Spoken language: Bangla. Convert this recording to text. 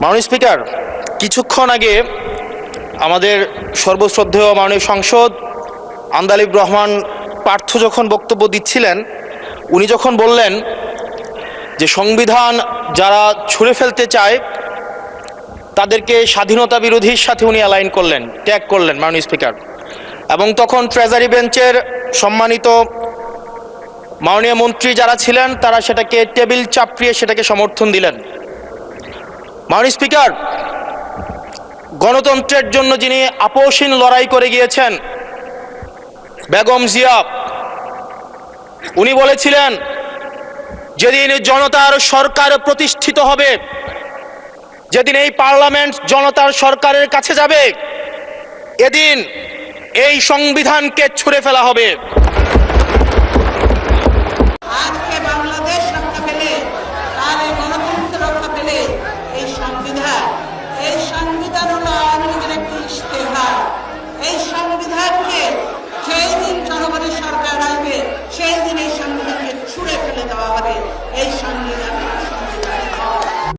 মাননীয় স্পিকার, কিছুক্ষণ আগে আমাদের সর্বশ্রদ্ধেয় মাননীয় সংসদ আন্দালিব রহমান পার্থ যখন বক্তব্য দিচ্ছিলেন, উনি যখন বললেন যে সংবিধান যারা ছুঁড়ে ফেলতে চায় তাদেরকে স্বাধীনতা বিরোধীর সাথে উনি অ্যালাইন করলেন, ট্যাগ করলেন মাননীয় স্পিকার। এবং তখন ট্রেজারি বেঞ্চের সম্মানিত মাননীয় মন্ত্রী যারা ছিলেন তারা সেটাকে টেবিল চাপড়িয়ে সেটাকে সমর্থন দিলেন। মাননীয় স্পিকার, গণতন্ত্রের জন্য যিনি আপোষহীন লড়াই করে গিয়েছেন বেগম জিয়া, উনি বলেছিলেন যেদিন জনতার সরকার প্রতিষ্ঠিত হবে, যেদিন এই পার্লামেন্ট জনতার সরকারের কাছে যাবে, এদিন এই সংবিধানকে ছুঁড়ে ফেলা হবে। আজকে বাংলাদেশ রক্ষা পেলে, আর এই গণতন্ত্র রক্ষা পেলে এই সংবিধান হলো আওয়ামী লীগের একটি ইশতেহার। এই সংবিধানকে সেই দিন জনগণের সরকার আসবে, সেই দিন এই সংবিধানকে ছুঁড়ে ফেলে দেওয়া হবে। এই সংবিধান